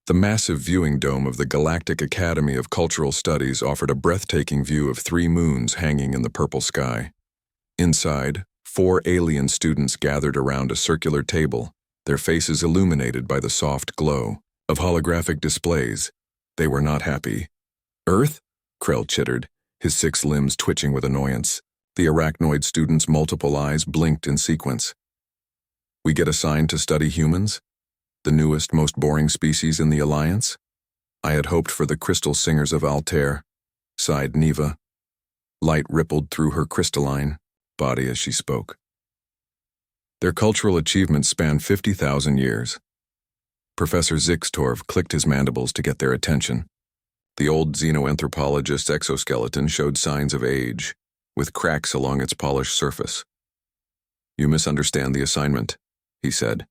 The massive viewing dome of the Galactic Academy of Cultural Studies offered a breathtaking view of 3 moons hanging in the purple sky. Inside, 4 alien students gathered around a circular table, their faces illuminated by the soft glow of holographic displays. They were not happy. "Earth?" Krell chittered, his 6 limbs twitching with annoyance. The arachnoid student's multiple eyes blinked in sequence. "We get assigned to study humans? The newest, most boring species in the Alliance? I had hoped for the crystal singers of Altair," sighed Neva. Light rippled through her crystalline body as she spoke. "Their cultural achievements span 50,000 years. Professor Zixtorv clicked his mandibles to get their attention. The old xenoanthropologist's exoskeleton showed signs of age, with cracks along its polished surface. "You misunderstand the assignment," he said.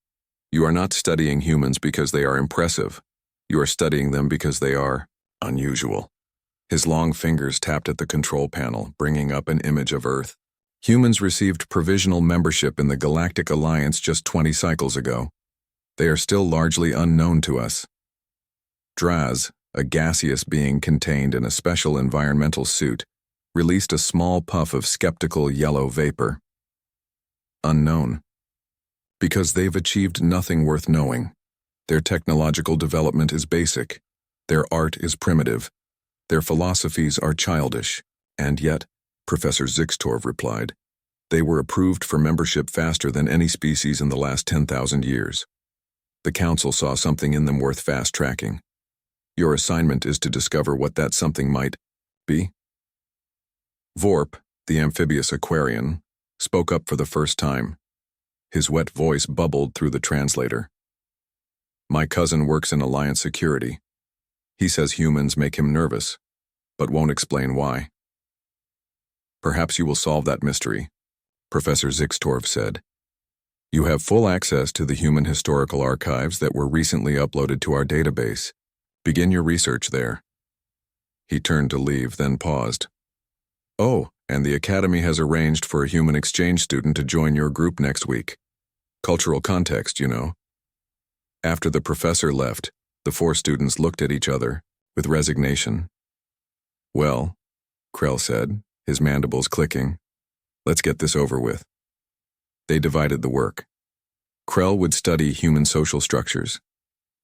"You are not studying humans because they are impressive. You are studying them because they are unusual." His long fingers tapped at the control panel, bringing up an image of Earth. "Humans received provisional membership in the Galactic Alliance just 20 cycles ago. They are still largely unknown to us." Draz, a gaseous being contained in a special environmental suit, released a small puff of skeptical yellow vapor. "Unknown. Because they've achieved nothing worth knowing. Their technological development is basic. Their art is primitive. Their philosophies are childish. And yet," Professor Zixtorv replied, "they were approved for membership faster than any species in the last 10,000 years. The Council saw something in them worth fast-tracking. Your assignment is to discover what that something might be." Vorp, the amphibious Aquarian, spoke up for the first time. His wet voice bubbled through the translator. "My cousin works in Alliance security. He says humans make him nervous, but won't explain why." "Perhaps you will solve that mystery," Professor Zixtorv said. "You have full access to the human historical archives that were recently uploaded to our database. Begin your research there." He turned to leave, then paused. "Oh, and the Academy has arranged for a human exchange student to join your group next week. Cultural context, you know." After the professor left, the 4 students looked at each other with resignation. "Well," Krell said, his mandibles clicking, "let's get this over with." They divided the work. Krell would study human social structures.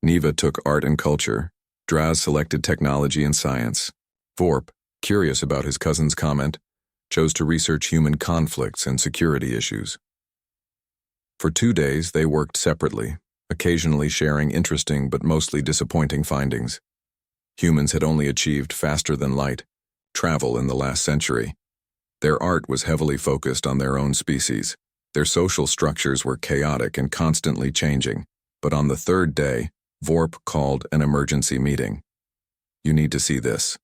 Neva took art and culture. Draz selected technology and science. Vorp, curious about his cousin's comment, chose to research human conflicts and security issues. For 2 days, they worked separately, occasionally sharing interesting but mostly disappointing findings. Humans had only achieved faster-than-light travel in the last century. Their art was heavily focused on their own species. Their social structures were chaotic and constantly changing, but on the 3rd day, Vorp called an emergency meeting. "You need to see this,"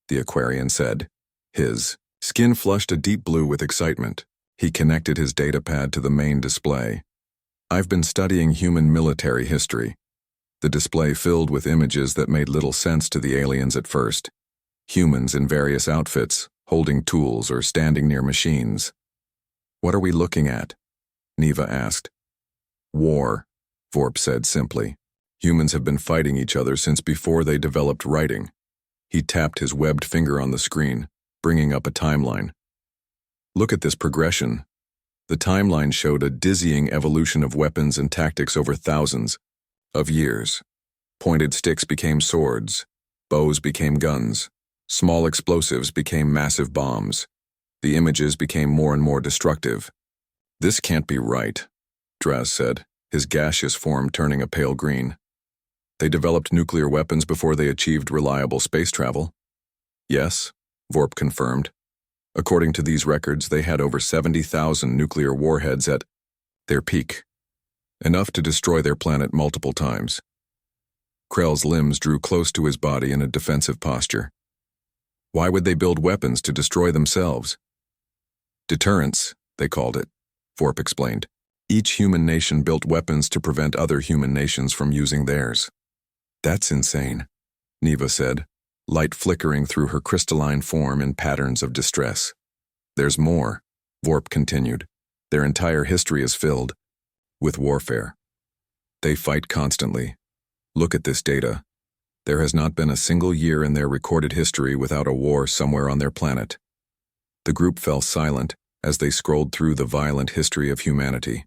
the Aquarian said. His skin flushed a deep blue with excitement. He connected his datapad to the main display. "I've been studying human military history." The display filled with images that made little sense to the aliens at first. Humans in various outfits, holding tools or standing near machines. "What are we looking at?" Neva asked. "War," Vorp said simply. "Humans have been fighting each other since before they developed writing." He tapped his webbed finger on the screen, bringing up a timeline. "Look at this progression." The timeline showed a dizzying evolution of weapons and tactics over thousands of years. Pointed sticks became swords, bows became guns, small explosives became massive bombs. The images became more and more destructive. "This can't be right," Draz said, his gaseous form turning a pale green. "They developed nuclear weapons before they achieved reliable space travel." "Yes," Vorp confirmed. "According to these records, they had over 70,000 nuclear warheads at their peak, enough to destroy their planet multiple times." Krell's limbs drew close to his body in a defensive posture. "Why would they build weapons to destroy themselves?" "Deterrence, they called it," Vorp explained. "Each human nation built weapons to prevent other human nations from using theirs." "That's insane," Neva said, light flickering through her crystalline form in patterns of distress. "There's more," Vorp continued. "Their entire history is filled with warfare. They fight constantly. Look at this data. There has not been a single year in their recorded history without a war somewhere on their planet. The group fell silent as they scrolled through the violent history of humanity.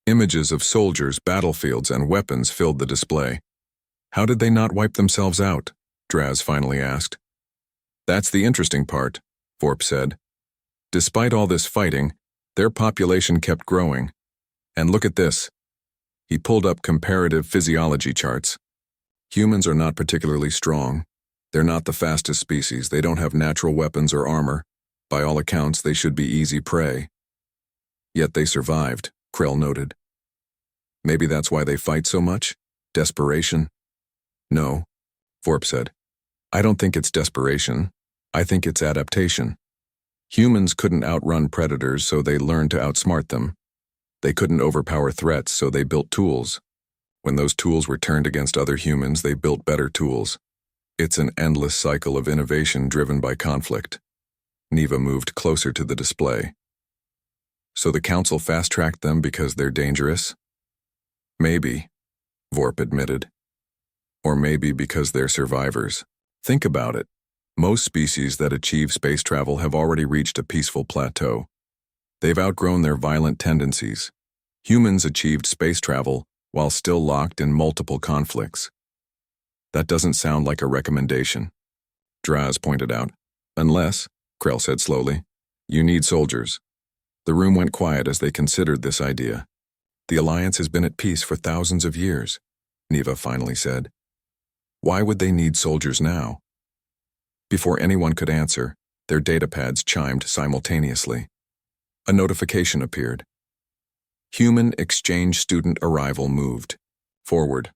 Images of soldiers, battlefields, and weapons filled the display. How did they not wipe themselves out? Draz finally asked. That's the interesting part, Vorp said. Despite all this fighting, their population kept growing. And look at this. He pulled up comparative physiology charts. Humans are not particularly strong. They're not the fastest species. They don't have natural weapons or armor. By all accounts, they should be easy prey. Yet they survived, Krell noted. Maybe that's why they fight so much? Desperation? No, Vorp said. I don't think it's desperation. I think it's adaptation. Humans couldn't outrun predators, so they learned to outsmart them. They couldn't overpower threats, so they built tools. When those tools were turned against other humans, they built better tools. It's an endless cycle of innovation driven by conflict. Neva moved closer to the display. So the Council fast-tracked them because they're dangerous? Maybe, Vorp admitted. Or maybe because they're survivors. Think about it. Most species that achieve space travel have already reached a peaceful plateau. They've outgrown their violent tendencies. Humans achieved space travel while still locked in multiple conflicts. That doesn't sound like a recommendation, Draz pointed out. Unless, Krell said slowly, you need soldiers. The room went quiet as they considered this idea. The Alliance has been at peace for thousands of years, Neva finally said. Why would they need soldiers now? Before anyone could answer, their datapads chimed simultaneously. A notification appeared. Human exchange student arrival moved. Forward.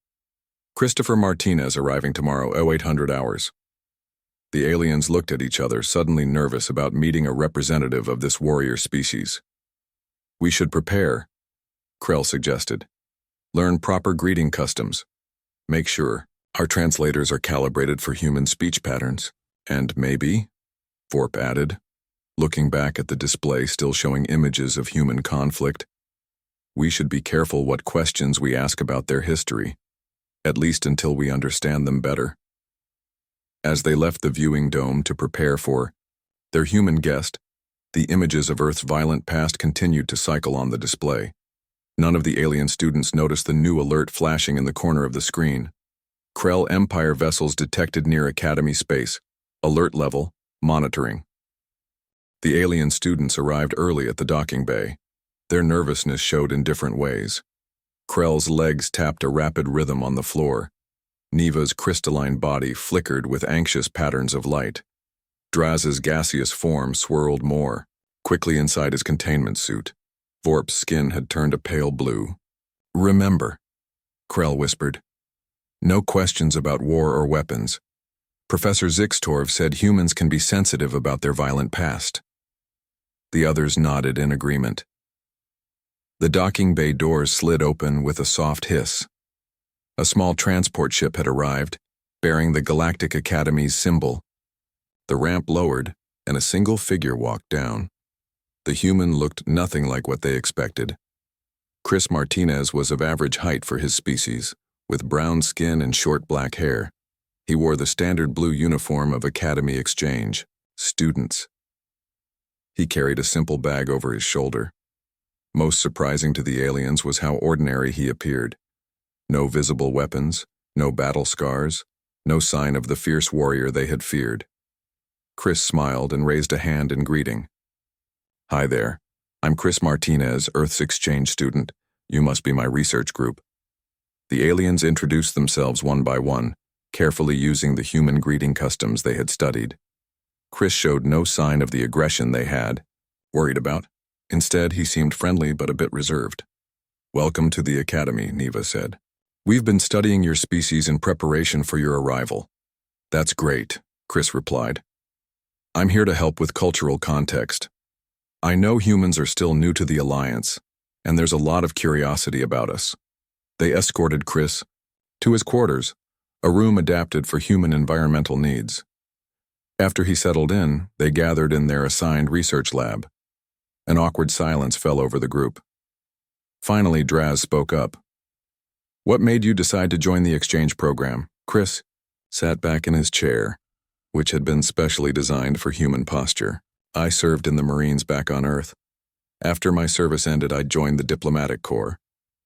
Christopher Martinez arriving tomorrow 0800 hours. The aliens looked at each other, suddenly nervous about meeting a representative of this warrior species. We should prepare, Krell suggested. Learn proper greeting customs. Make sure our translators are calibrated for human speech patterns. And maybe, Vorp added, looking back at the display still showing images of human conflict, we should be careful what questions we ask about their history, at least until we understand them better. As they left the viewing dome to prepare for their human guest, the images of Earth's violent past continued to cycle on the display. None of the alien students noticed the new alert flashing in the corner of the screen. Krell Empire vessels detected near Academy space. Alert level, monitoring. The alien students arrived early at the docking bay. Their nervousness showed in different ways. Krell's legs tapped a rapid rhythm on the floor. Neva's crystalline body flickered with anxious patterns of light. Draz's gaseous form swirled more, quickly inside his containment suit. Vorp's skin had turned a pale blue. Remember, Krell whispered. No questions about war or weapons. Professor Zixtorv said humans can be sensitive about their violent past. The others nodded in agreement. The docking bay doors slid open with a soft hiss. A small transport ship had arrived, bearing the Galactic Academy's symbol. The ramp lowered, and a single figure walked down. The human looked nothing like what they expected. Chris Martinez was of average height for his species, with brown skin and short black hair. He wore the standard blue uniform of Academy Exchange, students. He carried a simple bag over his shoulder. Most surprising to the aliens was how ordinary he appeared. No visible weapons, no battle scars, no sign of the fierce warrior they had feared. Chris smiled and raised a hand in greeting. Hi there. I'm Chris Martinez, Earth's exchange student. You must be my research group. The aliens introduced themselves one by one, carefully using the human greeting customs they had studied. Chris showed no sign of the aggression they had worried about. Instead, he seemed friendly but a bit reserved. Welcome to the Academy, Neva said. We've been studying your species in preparation for your arrival. That's great, Chris replied. I'm here to help with cultural context. I know humans are still new to the Alliance, and there's a lot of curiosity about us. They escorted Chris to his quarters, a room adapted for human environmental needs. After he settled in, they gathered in their assigned research lab. An awkward silence fell over the group. Finally, Draz spoke up. What made you decide to join the exchange program? Chris, sat back in his chair, which had been specially designed for human posture. I served in the Marines back on Earth. After my service ended, I joined the Diplomatic Corps.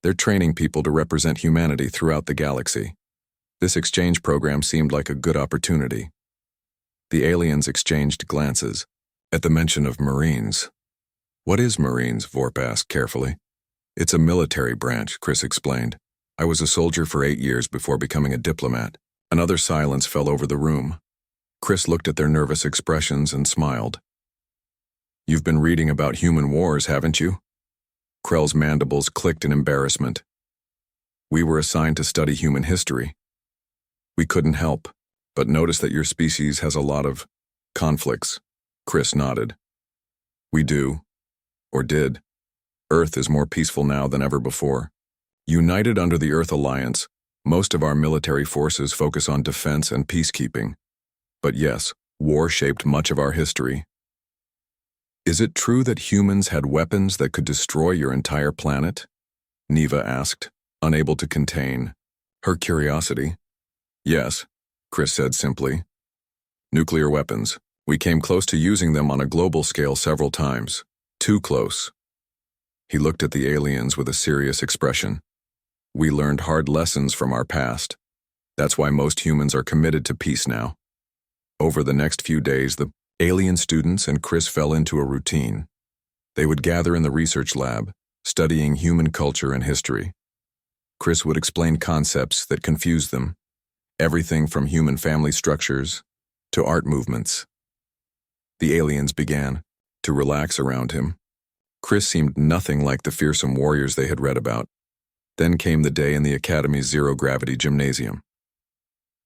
They're training people to represent humanity throughout the galaxy. This exchange program seemed like a good opportunity. The aliens exchanged glances. At the mention of Marines. What is Marines? Vorp asked carefully. It's a military branch, Chris explained. I was a soldier for 8 years before becoming a diplomat. Another silence fell over the room. Chris looked at their nervous expressions and smiled. You've been reading about human wars, haven't you? Krell's mandibles clicked in embarrassment. We were assigned to study human history. We couldn't help, but notice that your species has a lot of conflicts. Chris nodded. We do, or did. Earth is more peaceful now than ever before. United under the Earth Alliance, most of our military forces focus on defense and peacekeeping. But yes, war shaped much of our history. Is it true that humans had weapons that could destroy your entire planet? Neva asked, unable to contain her curiosity. Yes, Chris said simply. Nuclear weapons. We came close to using them on a global scale several times. Too close. He looked at the aliens with a serious expression. We learned hard lessons from our past. That's why most humans are committed to peace now. Over the next few days, the alien students and Chris fell into a routine. They would gather in the research lab, studying human culture and history. Chris would explain concepts that confused them, everything from human family structures to art movements. The aliens began to relax around him. Chris seemed nothing like the fearsome warriors they had read about. Then came the day in the Academy's zero-gravity gymnasium.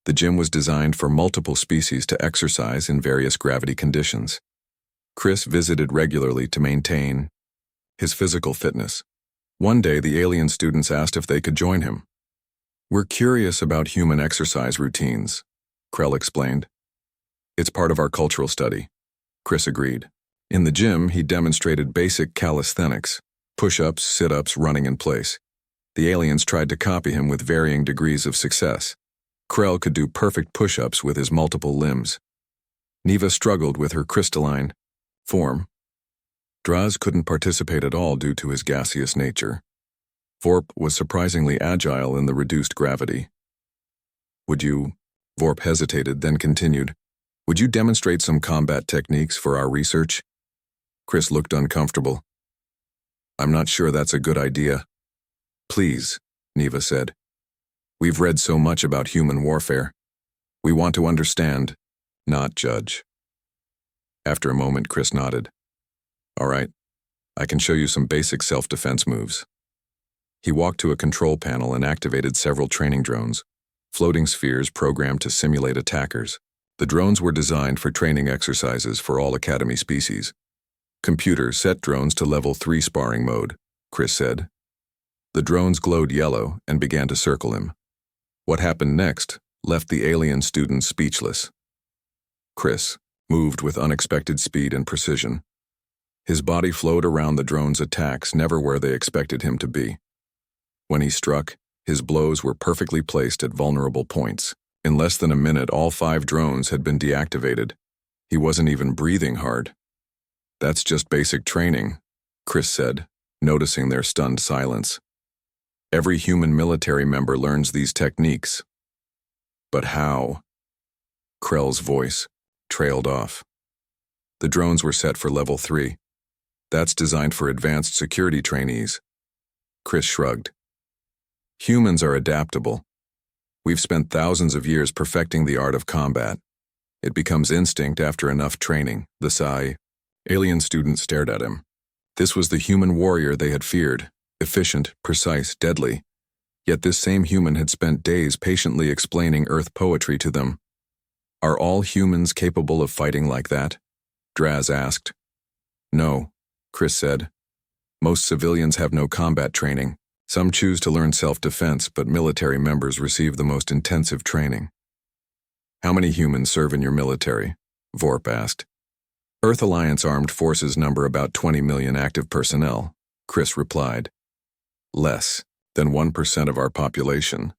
The gym was designed for multiple species to exercise in various gravity conditions. Chris visited regularly to maintain his physical fitness. One day, the alien students asked if they could join him. We're curious about human exercise routines, Krell explained. It's part of our cultural study, Chris agreed. In the gym, he demonstrated basic calisthenics, push-ups, sit-ups, running in place. The aliens tried to copy him with varying degrees of success. Krell could do perfect push-ups with his multiple limbs. Neva struggled with her crystalline form. Draz couldn't participate at all due to his gaseous nature. Vorp was surprisingly agile in the reduced gravity. Would you? Vorp hesitated, then continued. Would you demonstrate some combat techniques for our research? Chris looked uncomfortable. I'm not sure that's a good idea. Please, Neva said. We've read so much about human warfare. We want to understand, not judge. After a moment, Chris nodded. All right, I can show you some basic self-defense moves. He walked to a control panel and activated several training drones, floating spheres programmed to simulate attackers. The drones were designed for training exercises for all Academy species. Computer, set drones to level 3 sparring mode, Chris said. The drones glowed yellow and began to circle him. What happened next left the alien students speechless. Chris moved with unexpected speed and precision. His body flowed around the drone's attacks, never where they expected him to be. When he struck, his blows were perfectly placed at vulnerable points. In less than a minute, all 5 drones had been deactivated. He wasn't even breathing hard. That's just basic training, Chris said, noticing their stunned silence. Every human military member learns these techniques. But how? Krell's voice trailed off. The drones were set for level 3. That's designed for advanced security trainees. Chris shrugged. Humans are adaptable. We've spent thousands of years perfecting the art of combat. It becomes instinct after enough training, the alien students stared at him. This was the human warrior they had feared, efficient, precise, deadly. Yet this same human had spent days patiently explaining Earth poetry to them. Are all humans capable of fighting like that? Draz asked. No, Chris said. Most civilians have no combat training. Some choose to learn self-defense, but military members receive the most intensive training. How many humans serve in your military? Vorp asked. Earth Alliance armed forces number about 20 million active personnel, Chris replied. Less than 1% of our population.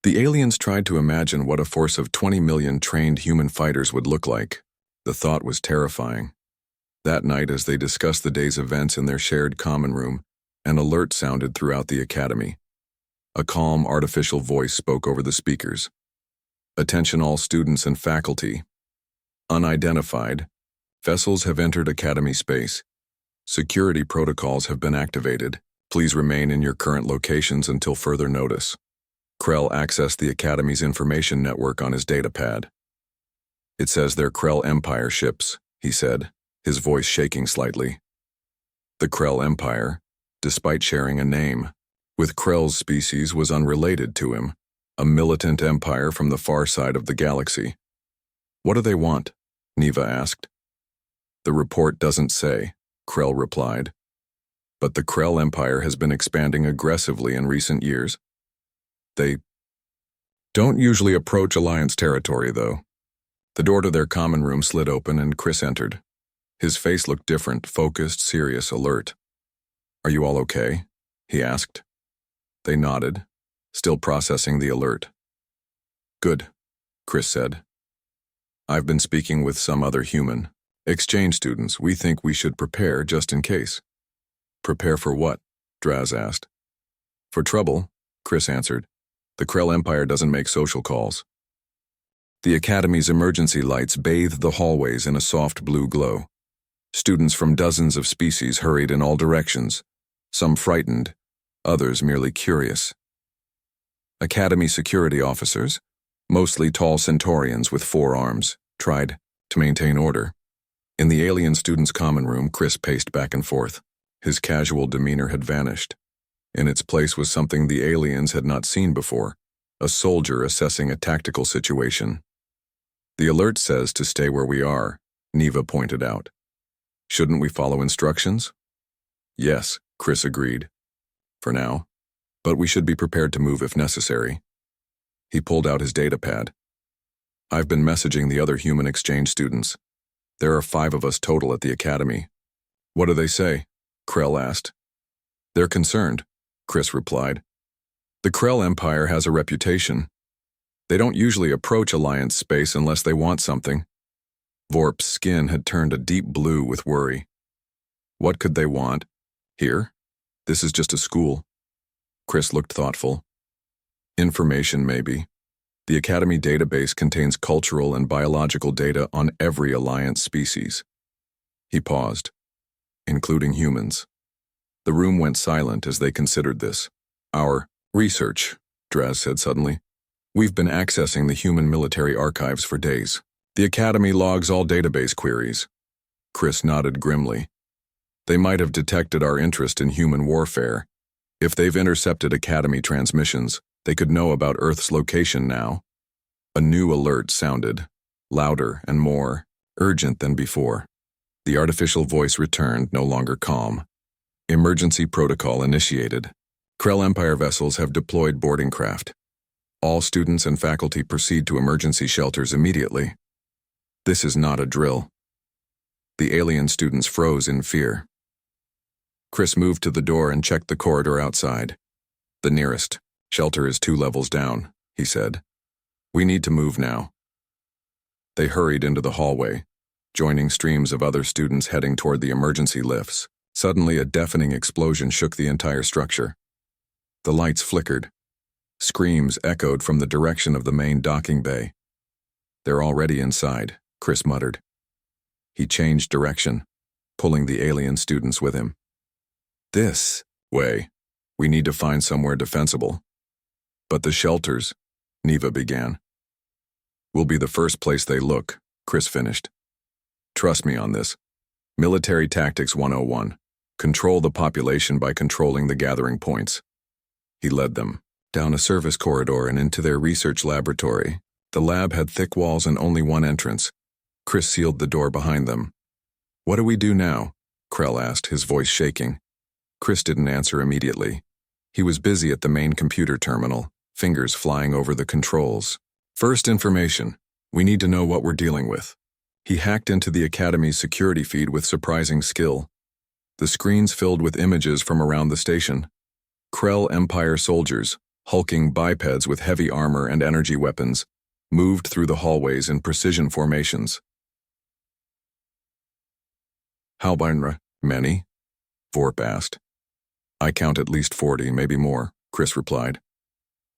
The aliens tried to imagine what a force of 20 million trained human fighters would look like. The thought was terrifying. That night, as they discussed the day's events in their shared common room, an alert sounded throughout the academy. A calm, artificial voice spoke over the speakers. Attention all students and faculty. Unidentified. Vessels have entered academy space. Security protocols have been activated. Please remain in your current locations until further notice. Krell accessed the Academy's information network on his datapad. It says they're Krell Empire ships, he said, his voice shaking slightly. The Krell Empire, despite sharing a name with Krell's species, was unrelated to him, a militant empire from the far side of the galaxy. What do they want? Neva asked. The report doesn't say, Krell replied. But the Krell Empire has been expanding aggressively in recent years. They don't usually approach Alliance territory, though. The door to their common room slid open and Chris entered. His face looked different, focused, serious, alert. Are you all okay? He asked. They nodded, still processing the alert. Good, Chris said. I've been speaking with some other human. Exchange students. We think we should prepare just in case. Prepare for what? Draz asked. For trouble, Chris answered. The Krell Empire doesn't make social calls. The Academy's emergency lights bathed the hallways in a soft blue glow. Students from dozens of species hurried in all directions, some frightened, others merely curious. Academy security officers, mostly tall Centaurians with 4 arms, tried to maintain order. In the alien students' common room, Chris paced back and forth. His casual demeanor had vanished. In its place was something the aliens had not seen before, a soldier assessing a tactical situation. The alert says to stay where we are, Neva pointed out. Shouldn't we follow instructions? Yes, Chris agreed. For now. But we should be prepared to move if necessary. He pulled out his datapad. I've been messaging the other human exchange students. There are 5 of us total at the Academy. What do they say? Krell asked. They're concerned, Chris replied. The Krell Empire has a reputation. They don't usually approach Alliance space unless they want something. Vorp's skin had turned a deep blue with worry. What could they want? Here? This is just a school. Chris looked thoughtful. Information, maybe. The Academy database contains cultural and biological data on every Alliance species. He paused, including humans. The room went silent as they considered this. Our research, Draz said suddenly. We've been accessing the human military archives for days. The Academy logs all database queries. Chris nodded grimly. They might have detected our interest in human warfare. If they've intercepted Academy transmissions, they could know about Earth's location now. A new alert sounded, louder and more urgent than before. The artificial voice returned, no longer calm. Emergency protocol initiated. Krell Empire vessels have deployed boarding craft. All students and faculty proceed to emergency shelters immediately. This is not a drill. The alien students froze in fear. Chris moved to the door and checked the corridor outside. The nearest shelter is 2 levels down, he said. We need to move now. They hurried into the hallway, joining streams of other students heading toward the emergency lifts. Suddenly, a deafening explosion shook the entire structure. The lights flickered. Screams echoed from the direction of the main docking bay. They're already inside, Chris muttered. He changed direction, pulling the alien students with him. This way. We need to find somewhere defensible. But the shelters, Neva began. Will be the first place they look, Chris finished. Trust me on this. Military Tactics 101. Control the population by controlling the gathering points. He led them down a service corridor and into their research laboratory. The lab had thick walls and only one entrance. Chris sealed the door behind them. What do we do now? Krell asked, his voice shaking. Chris didn't answer immediately. He was busy at the main computer terminal, fingers flying over the controls. First information. We need to know what we're dealing with. He hacked into the Academy's security feed with surprising skill. The screens filled with images from around the station. Krell Empire soldiers, Hulking bipeds with heavy armor and energy weapons moved through the hallways in precision formations. How many? Vorp asked. I count at least 40, maybe more, Chris replied.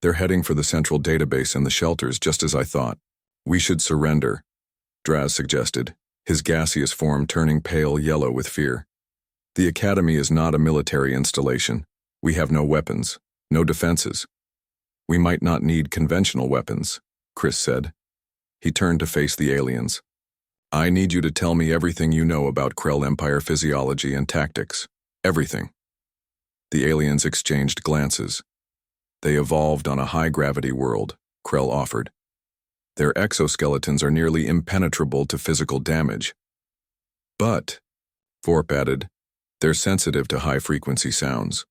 They're heading for the central database in the shelters, just as I thought. We should surrender, Draz suggested, his gaseous form turning pale yellow with fear. The Academy is not a military installation. We have no weapons, no defenses. We might not need conventional weapons, Chris said. He turned to face the aliens. I need you to tell me everything you know about Krell Empire physiology and tactics. Everything. The aliens exchanged glances. They evolved on a high-gravity world, Krell offered. Their exoskeletons are nearly impenetrable to physical damage. But, Vorp added, they're sensitive to high-frequency sounds.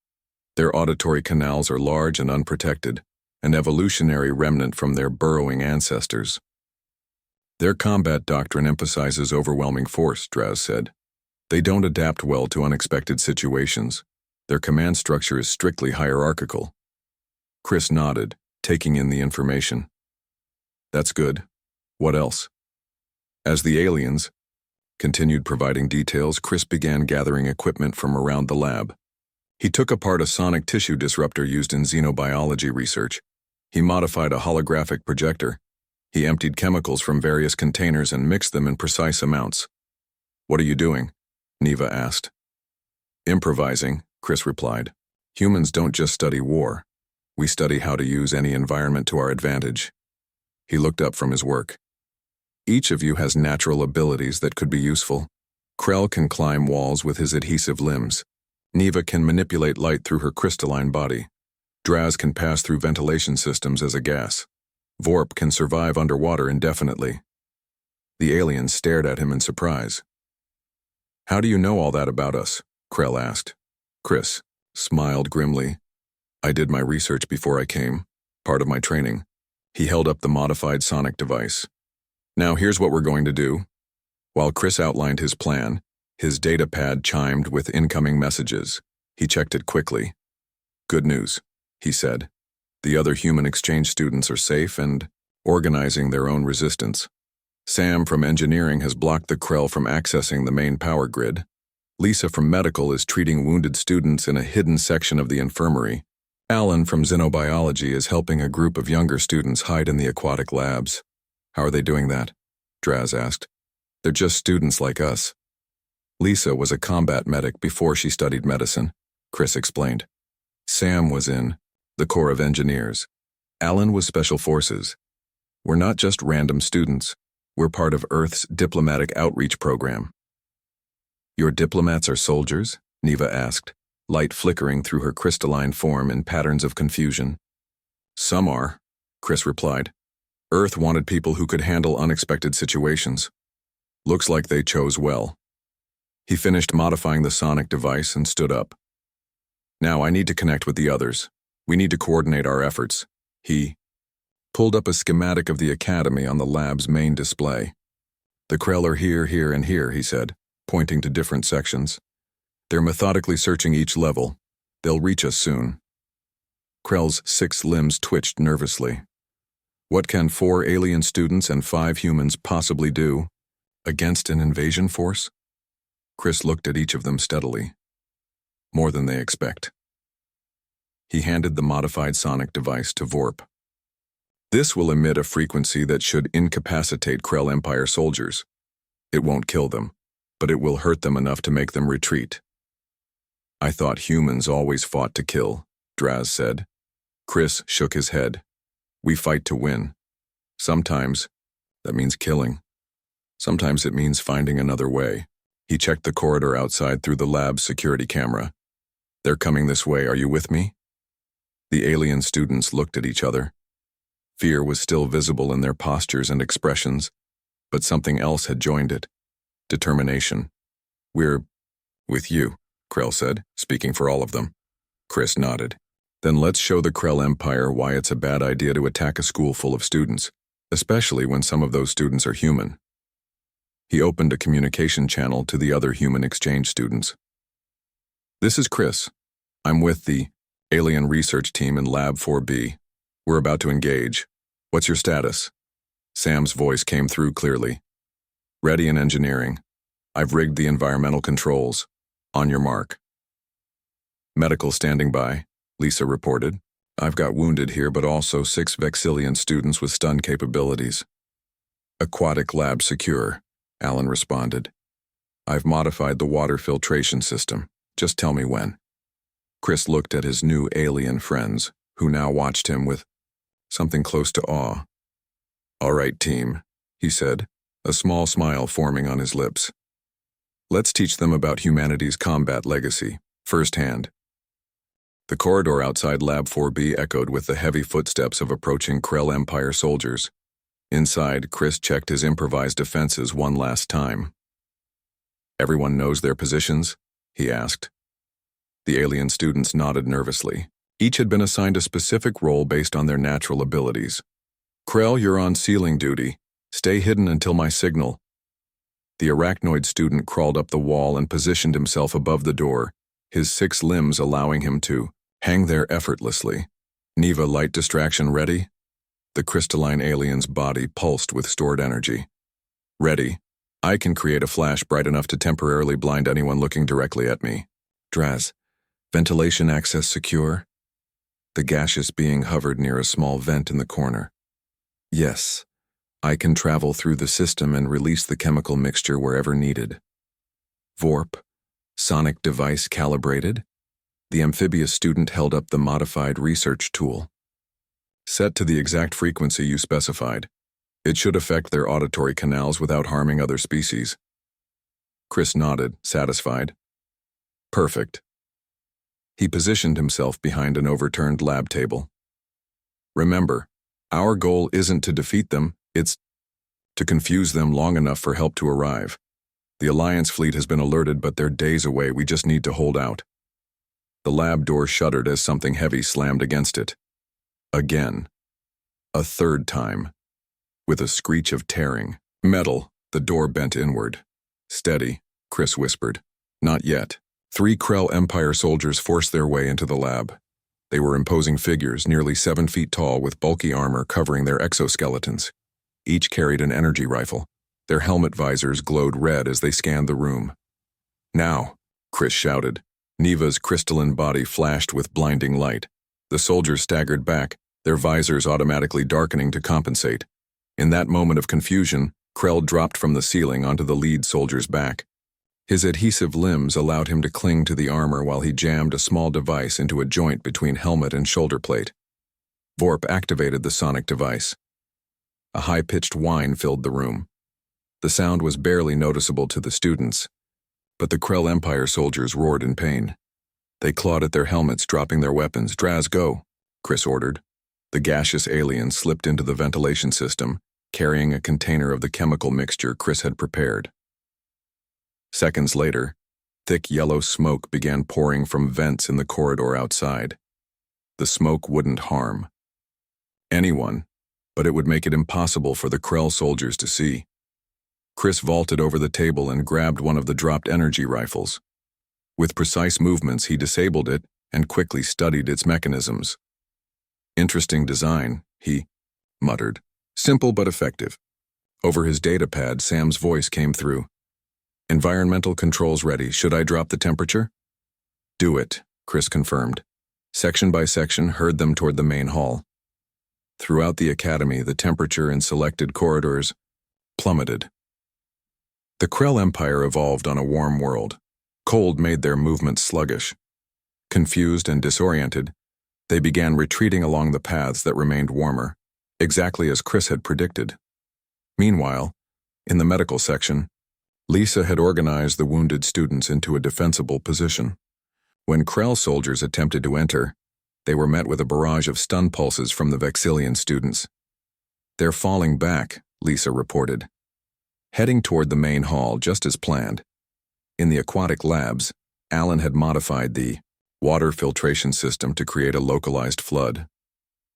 Their auditory canals are large and unprotected, an evolutionary remnant from their burrowing ancestors. Their combat doctrine emphasizes overwhelming force, Draz said. They don't adapt well to unexpected situations. Their command structure is strictly hierarchical. Chris nodded, taking in the information. That's good. What else? As the aliens continued providing details, Chris began gathering equipment from around the lab. He took apart a sonic tissue disruptor used in xenobiology research. He modified a holographic projector. He emptied chemicals from various containers and mixed them in precise amounts. What are you doing? Neva asked. Improvising, Chris replied. Humans don't just study war. We study how to use any environment to our advantage. He looked up from his work. Each of you has natural abilities that could be useful. Krell can climb walls with his adhesive limbs. Neva can manipulate light through her crystalline body. Draz can pass through ventilation systems as a gas. Vorp can survive underwater indefinitely. The aliens stared at him in surprise. How do you know all that about us? Krell asked. Chris smiled grimly. I did my research before I came, part of my training. He held up the modified sonic device. Now here's what we're going to do. While Chris outlined his plan, his data pad chimed with incoming messages. He checked it quickly. Good news, he said. The other human exchange students are safe and organizing their own resistance. Sam from engineering has blocked the Krell from accessing the main power grid. Lisa from medical is treating wounded students in a hidden section of the infirmary. Alan from xenobiology is helping a group of younger students hide in the aquatic labs. How are they doing that? Draz asked. They're just students like us. Lisa was a combat medic before she studied medicine, Chris explained. Sam was in the Corps of Engineers. Alan was Special Forces. We're not just random students. We're part of Earth's diplomatic outreach program. Your diplomats are soldiers? Neva asked, light flickering through her crystalline form in patterns of confusion. Some are, Chris replied. Earth wanted people who could handle unexpected situations. Looks like they chose well. He finished modifying the sonic device and stood up. Now I need to connect with the others. We need to coordinate our efforts. He pulled up a schematic of the Academy on the lab's main display. The Krell are here, here, and here, he said, pointing to different sections. They're methodically searching each level. They'll reach us soon. Krell's 6 limbs twitched nervously. What can 4 alien students and 5 humans possibly do against an invasion force? Chris looked at each of them steadily. More than they expect. He handed the modified sonic device to Vorp. This will emit a frequency that should incapacitate Krell Empire soldiers. It won't kill them, but it will hurt them enough to make them retreat. I thought humans always fought to kill, Draz said. Chris shook his head. We fight to win. Sometimes that means killing. Sometimes it means finding another way. He checked the corridor outside through the lab's security camera. They're coming this way, are you with me? The alien students looked at each other. Fear was still visible in their postures and expressions, but something else had joined it. Determination. We're with you, Krell said, speaking for all of them. Chris nodded. Then let's show the Krell Empire why it's a bad idea to attack a school full of students, especially when some of those students are human. He opened a communication channel to the other human exchange students. This is Chris. I'm with the Alien research team in Lab 4B. We're about to engage. What's your status? Sam's voice came through clearly. Ready in engineering. I've rigged the environmental controls. On your mark. Medical standing by, Lisa reported. I've got wounded here, but also 6 Vexillian students with stun capabilities. Aquatic lab secure, Alan responded. I've modified the water filtration system. Just tell me when. Chris looked at his new alien friends, who now watched him with something close to awe. All right, team, he said, a small smile forming on his lips. Let's teach them about humanity's combat legacy, firsthand. The corridor outside Lab 4B echoed with the heavy footsteps of approaching Krell Empire soldiers. Inside, Chris checked his improvised defenses one last time. Everyone knows their positions? He asked. The alien students nodded nervously. Each had been assigned a specific role based on their natural abilities. Krell, you're on sealing duty. Stay hidden until my signal. The arachnoid student crawled up the wall and positioned himself above the door, his 6 limbs allowing him to hang there effortlessly. Neva, light distraction ready? The crystalline alien's body pulsed with stored energy. Ready. I can create a flash bright enough to temporarily blind anyone looking directly at me. Draz, ventilation access secure? The gaseous being hovered near a small vent in the corner. Yes. I can travel through the system and release the chemical mixture wherever needed. Vorp, sonic device calibrated? The amphibious student held up the modified research tool. Set to the exact frequency you specified. It should affect their auditory canals without harming other species. Chris nodded, satisfied. Perfect. He positioned himself behind an overturned lab table. Remember, our goal isn't to defeat them, it's to confuse them long enough for help to arrive. The Alliance fleet has been alerted, but they're days away. We just need to hold out. The lab door shuddered as something heavy slammed against it. Again. A third time. With a screech of tearing metal, the door bent inward. Steady, Chris whispered. Not yet. 3 Krell Empire soldiers forced their way into the lab. They were imposing figures, nearly 7 feet tall, with bulky armor covering their exoskeletons. Each carried an energy rifle. Their helmet visors glowed red as they scanned the room. Now, Chris shouted. Neva's crystalline body flashed with blinding light. The soldiers staggered back, their visors automatically darkening to compensate. In that moment of confusion, Krell dropped from the ceiling onto the lead soldier's back. His adhesive limbs allowed him to cling to the armor while he jammed a small device into a joint between helmet and shoulder plate. Vorp activated the sonic device. A high-pitched whine filled the room. The sound was barely noticeable to the students, but the Krell Empire soldiers roared in pain. They clawed at their helmets, dropping their weapons. Draz, go, Chris ordered. The gaseous alien slipped into the ventilation system, carrying a container of the chemical mixture Chris had prepared. Seconds later, thick yellow smoke began pouring from vents in the corridor outside. The smoke wouldn't harm anyone, but it would make it impossible for the Krell soldiers to see. Chris vaulted over the table and grabbed one of the dropped energy rifles. With precise movements, he disabled it and quickly studied its mechanisms. Interesting design, he muttered. Simple but effective. Over his datapad, Sam's voice came through. Environmental controls ready. Should I drop the temperature? Do it, Chris confirmed. Section by section, herd them toward the main hall. Throughout the academy, the temperature in selected corridors plummeted. The Krell Empire evolved on a warm world. Cold made their movements sluggish. Confused and disoriented, they began retreating along the paths that remained warmer, exactly as Chris had predicted. Meanwhile, in the medical section, Lisa had organized the wounded students into a defensible position. When Krell soldiers attempted to enter, they were met with a barrage of stun pulses from the Vexillian students. They're falling back, Lisa reported. Heading toward the main hall just as planned. In the aquatic labs, Alan had modified the water filtration system to create a localized flood.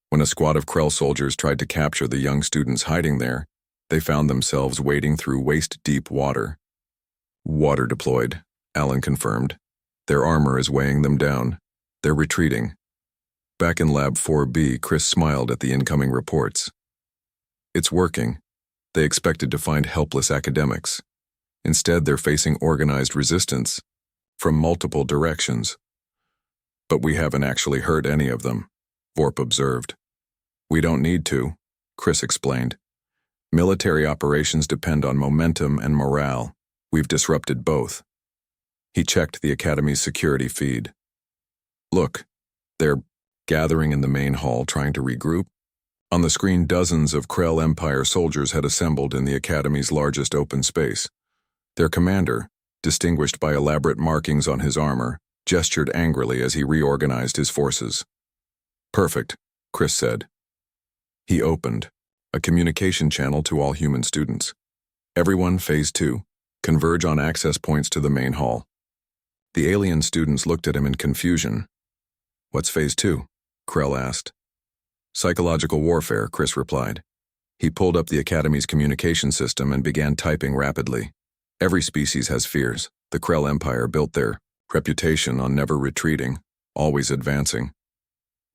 When a squad of Krell soldiers tried to capture the young students hiding there, they found themselves wading through waist-deep water. Water deployed, Alan confirmed. Their armor is weighing them down. They're retreating. Back in Lab 4B, Chris smiled at the incoming reports. It's working. They expected to find helpless academics. Instead, they're facing organized resistance from multiple directions. But we haven't actually hurt any of them, Vorp observed. We don't need to, Chris explained. Military operations depend on momentum and morale. We've disrupted both. He checked the Academy's security feed. Look, they're gathering in the main hall trying to regroup. On the screen, dozens of Krell Empire soldiers had assembled in the Academy's largest open space. Their commander, distinguished by elaborate markings on his armor, gestured angrily as he reorganized his forces. Perfect, Chris said. He opened a communication channel to all human students. Everyone, Phase 2, converge on access points to the main hall. The alien students looked at him in confusion. What's Phase 2? Krell asked. Psychological warfare, Chris replied. He pulled up the Academy's communication system and began typing rapidly. Every species has fears. The Krell Empire built their reputation on never retreating, always advancing.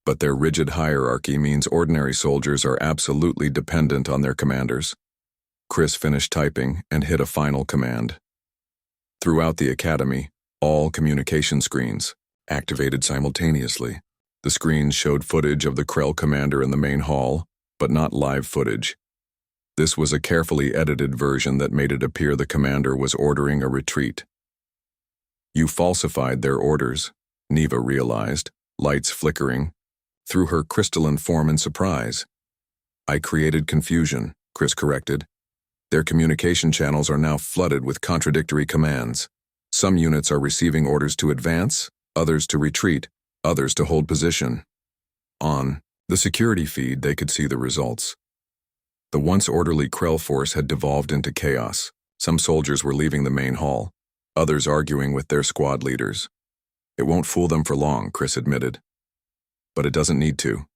But their rigid hierarchy means ordinary soldiers are absolutely dependent on their commanders. Chris finished typing and hit a final command. Throughout the Academy, all communication screens activated simultaneously. The screens showed footage of the Krell commander in the main hall, but not live footage. This was a carefully edited version that made it appear the commander was ordering a retreat. You falsified their orders, Neva realized, lights flickering, through her crystalline form in surprise. I created confusion, Chris corrected. Their communication channels are now flooded with contradictory commands. Some units are receiving orders to advance, others to retreat, others to hold position. On the security feed, they could see the results. The once orderly Krell force had devolved into chaos. Some soldiers were leaving the main hall, others arguing with their squad leaders. It won't fool them for long, Chris admitted. But it doesn't need to.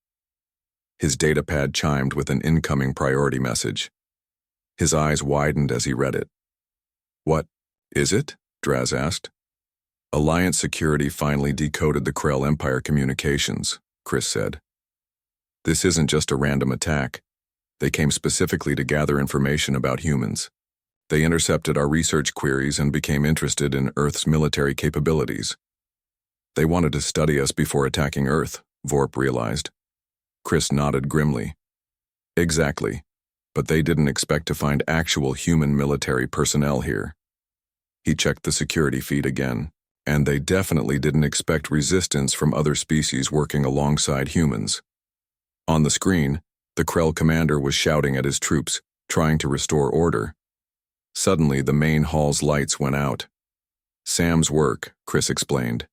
His datapad chimed with an incoming priority message. His eyes widened as he read it. What is it? Draz asked. Alliance security finally decoded the Krell Empire communications, Chris said. This isn't just a random attack. They came specifically to gather information about humans. They intercepted our research queries and became interested in Earth's military capabilities. They wanted to study us before attacking Earth, Vorp realized. Chris nodded grimly. Exactly, but they didn't expect to find actual human military personnel here. He checked the security feed again, and they definitely didn't expect resistance from other species working alongside humans. On the screen, the Krell commander was shouting at his troops, trying to restore order. Suddenly, the main hall's lights went out. Sam's work, Chris explained.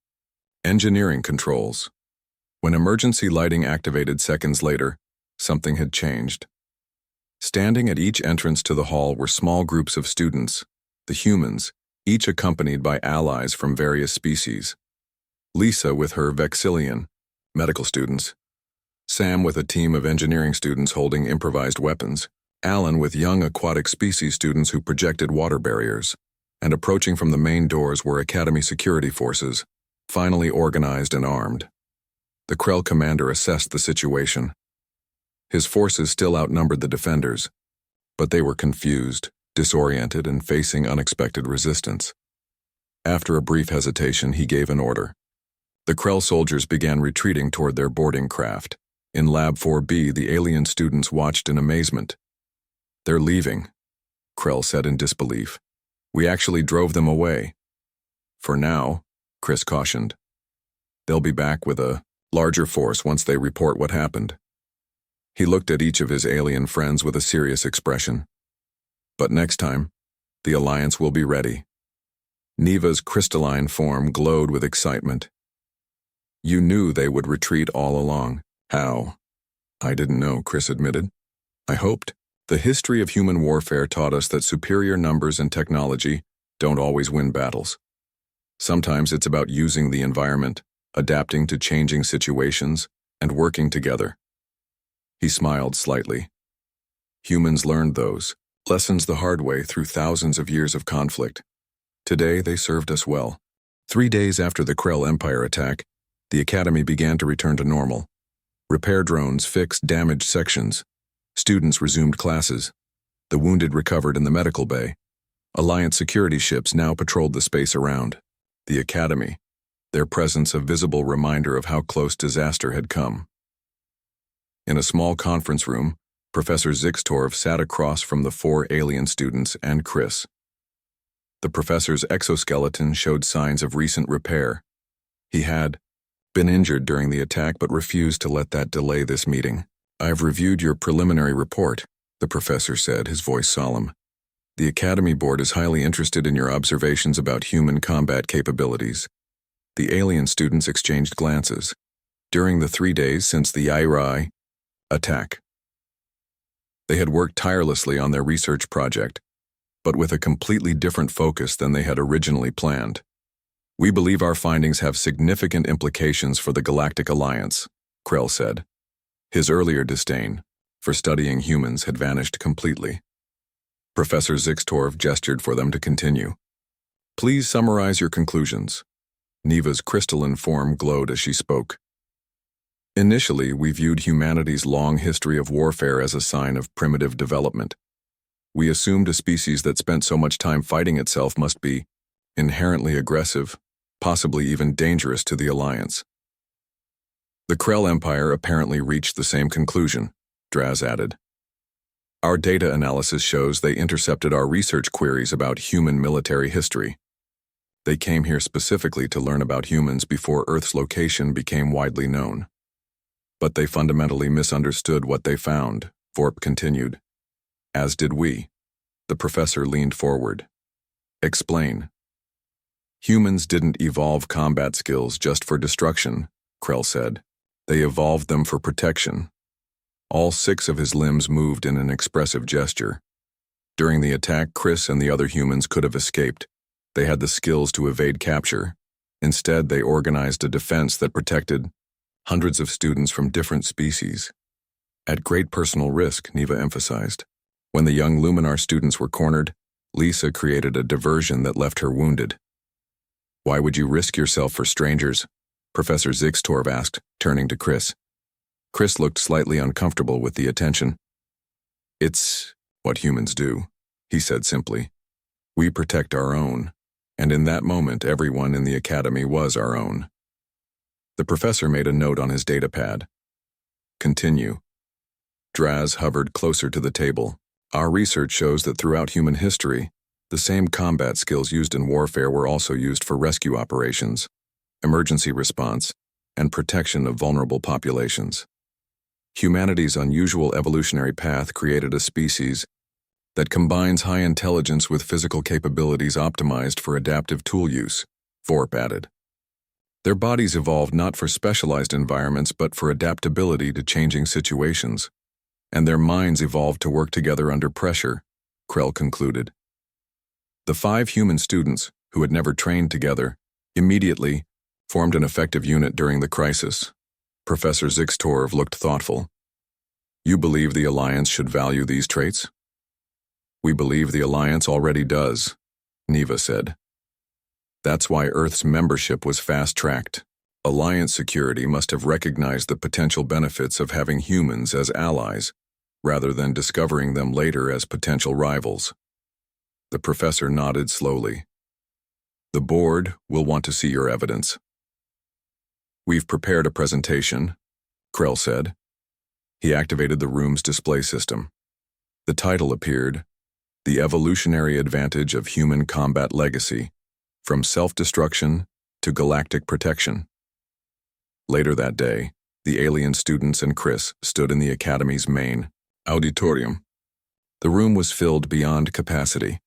Engineering controls. When emergency lighting activated seconds later, something had changed. Standing at each entrance to the hall were small groups of students, the humans, each accompanied by allies from various species. Lisa with her Vexillian, medical students. Sam with a team of engineering students holding improvised weapons. Alan with young aquatic species students who projected water barriers. And approaching from the main doors were Academy security forces, finally organized and armed. The Krell commander assessed the situation. His forces still outnumbered the defenders, but they were confused, disoriented, and facing unexpected resistance. After a brief hesitation, he gave an order. The Krell soldiers began retreating toward their boarding craft. In Lab 4B, the alien students watched in amazement. They're leaving, Krell said in disbelief. We actually drove them away. For now, Chris cautioned. They'll be back with a larger force once they report what happened. He looked at each of his alien friends with a serious expression. But next time, the Alliance will be ready. Neva's crystalline form glowed with excitement. You knew they would retreat all along. How? I didn't know, Chris admitted. I hoped. The history of human warfare taught us that superior numbers and technology don't always win battles. Sometimes it's about using the environment, adapting to changing situations, and working together. He smiled slightly. Humans learned those lessons the hard way through thousands of years of conflict. Today, they served us well. 3 days after the Krell Empire attack, the Academy began to return to normal. Repair drones fixed damaged sections. Students resumed classes. The wounded recovered in the medical bay. Alliance security ships now patrolled the space around. The Academy, their presence a visible reminder of how close disaster had come. In a small conference room, Professor Zixtorv sat across from the 4 alien students and Chris. The professor's exoskeleton showed signs of recent repair. He had been injured during the attack but refused to let that delay this meeting. "I've reviewed your preliminary report," the professor said, his voice solemn. "The Academy Board is highly interested in your observations about human combat capabilities." The alien students exchanged glances. During the 3 days since the HFY attack, they had worked tirelessly on their research project, but with a completely different focus than they had originally planned. "We believe our findings have significant implications for the Galactic Alliance," Krell said. His earlier disdain for studying humans had vanished completely. Professor Zixtorv gestured for them to continue. "Please summarize your conclusions." Neva's crystalline form glowed as she spoke. "Initially, we viewed humanity's long history of warfare as a sign of primitive development. We assumed a species that spent so much time fighting itself must be inherently aggressive, possibly even dangerous to the Alliance." "The Krell Empire apparently reached the same conclusion," Draz added. "Our data analysis shows they intercepted our research queries about human military history. They came here specifically to learn about humans before Earth's location became widely known. But they fundamentally misunderstood what they found," Vorp continued. "As did we." The professor leaned forward. "Explain." "Humans didn't evolve combat skills just for destruction," Krell said. "They evolved them for protection." All 6 of his limbs moved in an expressive gesture. During the attack, Chris and the other humans could have escaped. They had the skills to evade capture. Instead, they organized a defense that protected hundreds of students from different species. At great personal risk, Neva emphasized. When the young Luminar students were cornered, Lisa created a diversion that left her wounded. "Why would you risk yourself for strangers?" Professor Zixtorv asked, turning to Chris. Chris looked slightly uncomfortable with the attention. "It's what humans do," he said simply. "We protect our own, and in that moment everyone in the Academy was our own." The professor made a note on his datapad. "Continue." Draz hovered closer to the table. "Our research shows that throughout human history, the same combat skills used in warfare were also used for rescue operations, emergency response, and protection of vulnerable populations. Humanity's unusual evolutionary path created a species that combines high intelligence with physical capabilities optimized for adaptive tool use," Vorp added. "Their bodies evolved not for specialized environments but for adaptability to changing situations. And their minds evolved to work together under pressure," Krell concluded. The 5 human students, who had never trained together, immediately formed an effective unit during the crisis. Professor Zixtorv looked thoughtful. "You believe the Alliance should value these traits?" "We believe the Alliance already does," Neva said. "That's why Earth's membership was fast-tracked. Alliance security must have recognized the potential benefits of having humans as allies, rather than discovering them later as potential rivals." The professor nodded slowly. "The board will want to see your evidence." "We've prepared a presentation," Krell said. He activated the room's display system. The title appeared, "The Evolutionary Advantage of Human Combat Legacy, From Self-Destruction to Galactic Protection." Later that day, the alien students and Chris stood in the Academy's main auditorium. The room was filled beyond capacity.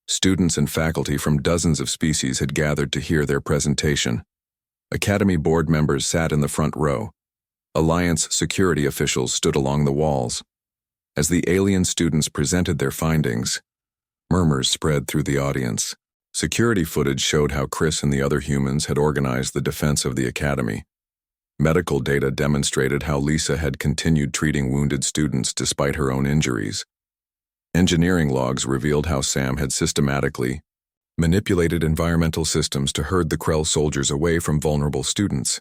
Students and faculty from dozens of species had gathered to hear their presentation. Academy board members sat in the front row. Alliance security officials stood along the walls. As the alien students presented their findings, murmurs spread through the audience. Security footage showed how Chris and the other humans had organized the defense of the Academy. Medical data demonstrated how Lisa had continued treating wounded students despite her own injuries. Engineering logs revealed how Sam had systematically manipulated environmental systems to herd the Krell soldiers away from vulnerable students.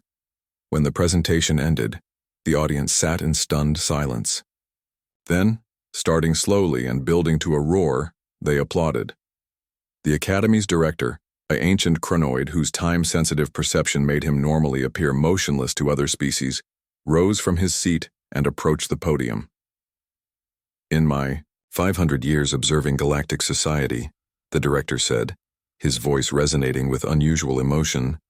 When the presentation ended, The audience sat in stunned silence. Then, starting slowly and building to a roar, they applauded. The Academy's director, an ancient chronoid whose time-sensitive perception made him normally appear motionless to other species, rose from his seat and approached the podium. "In my 500 years observing galactic society," the director said, his voice resonating with unusual emotion,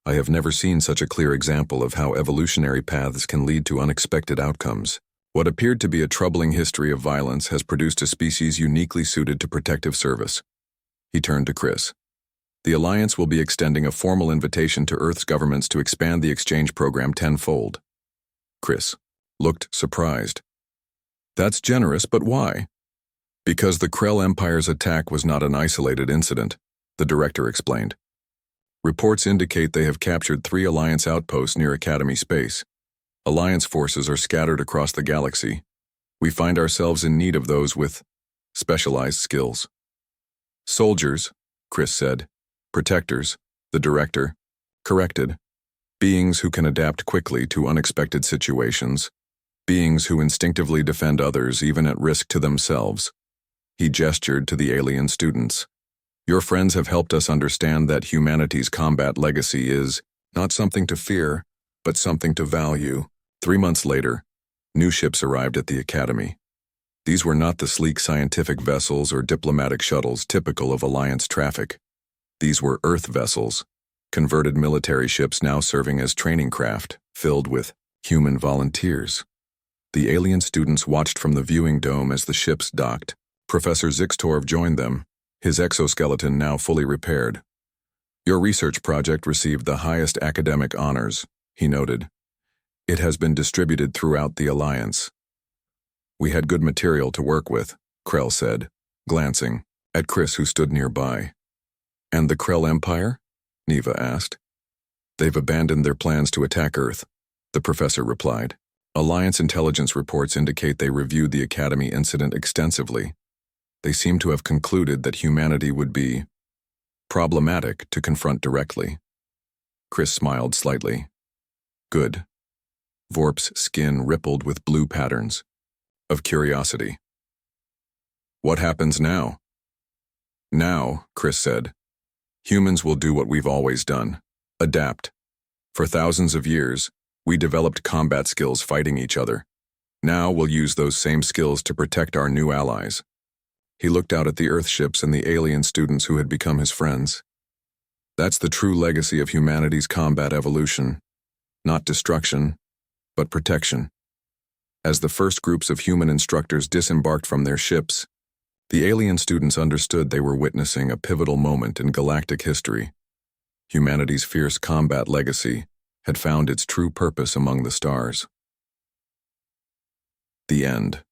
"I have never seen such a clear example of how evolutionary paths can lead to unexpected outcomes. What appeared to be a troubling history of violence has produced a species uniquely suited to protective service." He turned to Chris. "The Alliance will be extending a formal invitation to Earth's governments to expand the exchange program tenfold." Chris looked surprised. "That's generous, but why?" "Because the Krell Empire's attack was not an isolated incident," the director explained. "Reports indicate they have captured 3 Alliance outposts near Academy space. Alliance forces are scattered across the galaxy. We find ourselves in need of those with specialized skills." "Soldiers," Chris said. "Protectors," the director corrected. "Beings who can adapt quickly to unexpected situations. Beings who instinctively defend others even at risk to themselves." He gestured to the alien students. "Your friends have helped us understand that humanity's combat legacy is not something to fear, but something to value." 3 months later, new ships arrived at the Academy. These were not the sleek scientific vessels or diplomatic shuttles typical of Alliance traffic. These were Earth vessels, converted military ships now serving as training craft, filled with human volunteers. The alien students watched from the viewing dome as the ships docked. Professor Zixtorv joined them, his exoskeleton now fully repaired. "Your research project received the highest academic honors," he noted. "It has been distributed throughout the Alliance." "We had good material to work with," Krell said, glancing at Chris who stood nearby. "And the Krell Empire?" Neva asked. "They've abandoned their plans to attack Earth," the professor replied. "Alliance intelligence reports indicate they reviewed the Academy incident extensively. They seem to have concluded that humanity would be problematic to confront directly." Chris smiled slightly. "Good." Vorp's skin rippled with blue patterns of curiosity. "What happens now?" "Now," Chris said, "humans will do what we've always done, adapt. For thousands of years, we developed combat skills fighting each other. Now we'll use those same skills to protect our new allies." He looked out at the Earth ships and the alien students who had become his friends. "That's the true legacy of humanity's combat evolution. Not destruction, but protection." As the first groups of human instructors disembarked from their ships, the alien students understood they were witnessing a pivotal moment in galactic history. Humanity's fierce combat legacy had found its true purpose among the stars. The end.